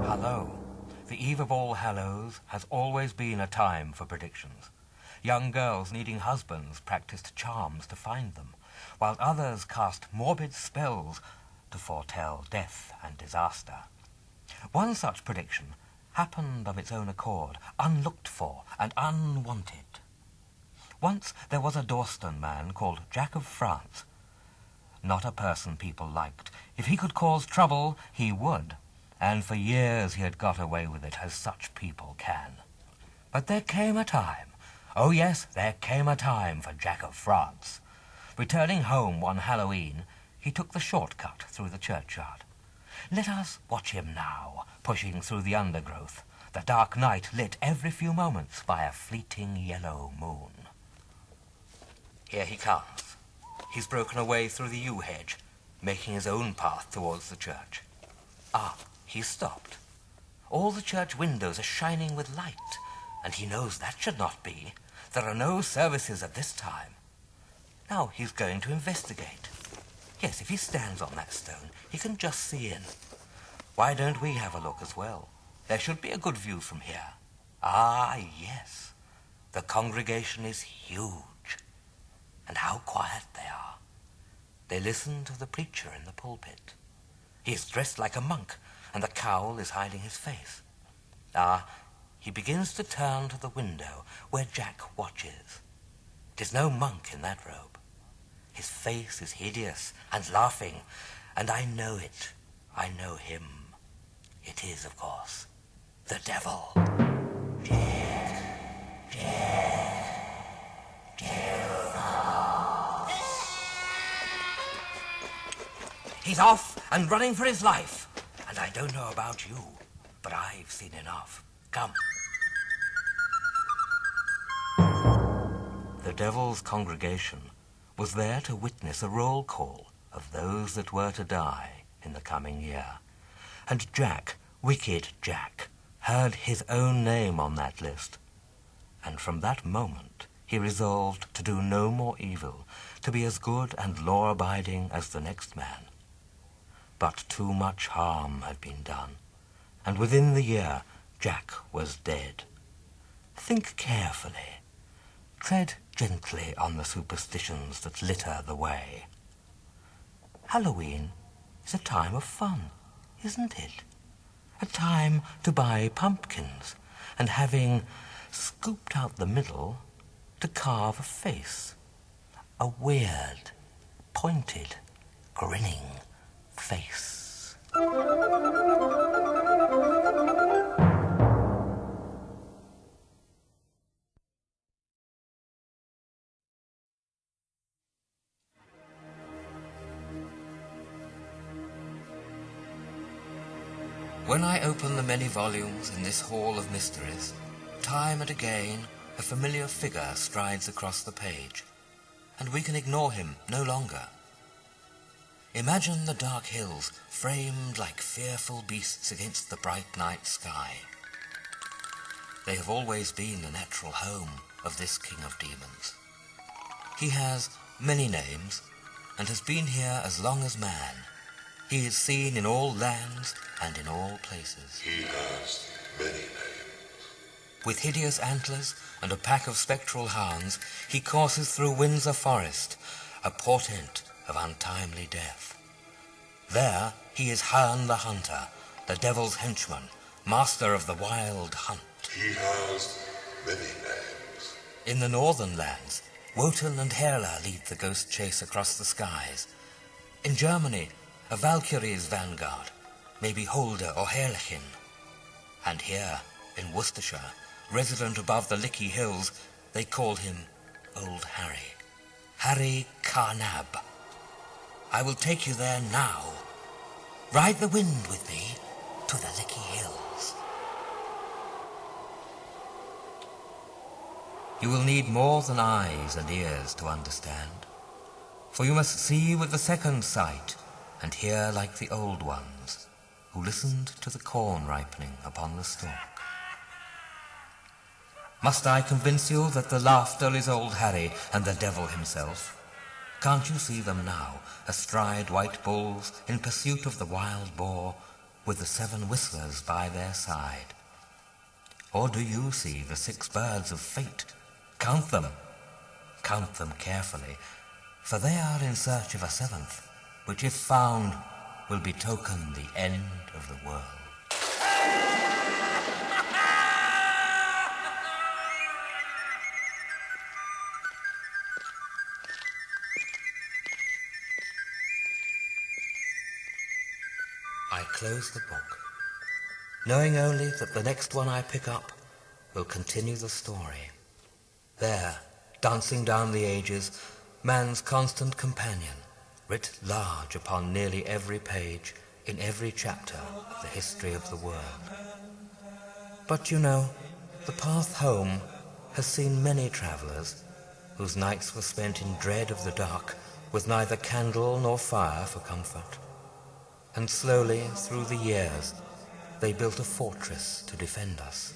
Hello. The Eve of All Hallows has always been a time for predictions. Young girls needing husbands practiced charms to find them, while others cast morbid spells to foretell death and disaster. One such prediction happened of its own accord, unlooked for and unwanted. Once there was a Dorsten man called Jack of France. Not a person people liked. If he could cause trouble, he would. And for years he had got away with it, as such people can. But there came a time, oh yes, there came a time for Jack of France. Returning home one Halloween, he took the shortcut through the churchyard. Let us watch him now, pushing through the undergrowth, the dark night lit every few moments by a fleeting yellow moon. Here he comes. He's broken away through the yew hedge, making his own path towards the church. Ah, he's stopped. All the church windows are shining with light, and he knows that should not be. There are no services at this time. Now he's going to investigate. Yes, if he stands on that stone, he can just see in. Why don't we have a look as well? There should be a good view from here. Ah, yes. The congregation is huge. And how quiet they are. They listen to the preacher in the pulpit. He is dressed like a monk, and the cowl is hiding his face. Ah, he begins to turn to the window where Jack watches. It is no monk in that robe. His face is hideous and laughing, and I know it. I know him. It is, of course, the devil. He's off and running for his life. And I don't know about you, but I've seen enough. Come. The devil's congregation was there to witness a roll call of those that were to die in the coming year. And Jack, wicked Jack, heard his own name on that list. And from that moment he resolved to do no more evil, to be as good and law-abiding as the next man. But too much harm had been done, and within the year Jack was dead. Think carefully. Tread gently on the superstitions that litter the way. Halloween is a time of fun, isn't it? A time to buy pumpkins, and having scooped out the middle, to carve a face. A weird, pointed, grinning face. When I open the many volumes in this hall of mysteries, time and again a familiar figure strides across the page, and we can ignore him no longer. Imagine the dark hills framed like fearful beasts against the bright night sky. They have always been the natural home of this king of demons. He has many names and has been here as long as man. He is seen in all lands and in all places. He has many names. With hideous antlers and a pack of spectral hounds, he courses through Windsor Forest, a portent of untimely death. There he is Herne the Hunter, the devil's henchman, master of the wild hunt. He has many names. In the northern lands, Wotan and Herla lead the ghost chase across the skies. In Germany, a Valkyrie's vanguard, maybe Holder or Herlchen. And here, in Worcestershire, resident above the Lickey Hills, they call him Old Harry. Harry Carnab. I will take you there now. Ride the wind with me to the Lickey Hills. You will need more than eyes and ears to understand, for you must see with the second sight and hear like the old ones who listened to the corn ripening upon the stalk. Must I convince you that the laughter is Old Harry and the devil himself? Can't you see them now, astride white bulls, in pursuit of the wild boar, with the 7 whistlers by their side? Or do you see the 6 birds of fate? Count them carefully, for they are in search of a 7th, which if found will betoken the end of the world. I close the book, knowing only that the next one I pick up will continue the story. There, dancing down the ages, man's constant companion, writ large upon nearly every page, in every chapter of the history of the world. But you know, the path home has seen many travellers whose nights were spent in dread of the dark, with neither candle nor fire for comfort. And slowly, through the years, they built a fortress to defend us,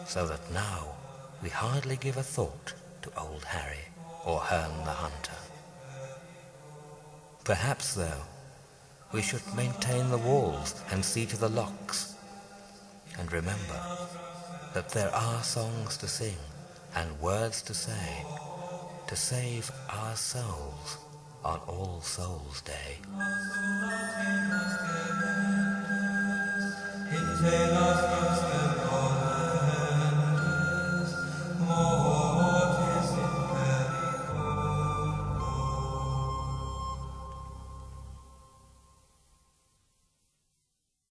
so that now we hardly give a thought to Old Harry or Herne the Hunter. Perhaps, though, we should maintain the walls and see to the locks, and remember that there are songs to sing and words to say to save our souls on All Souls' Day. It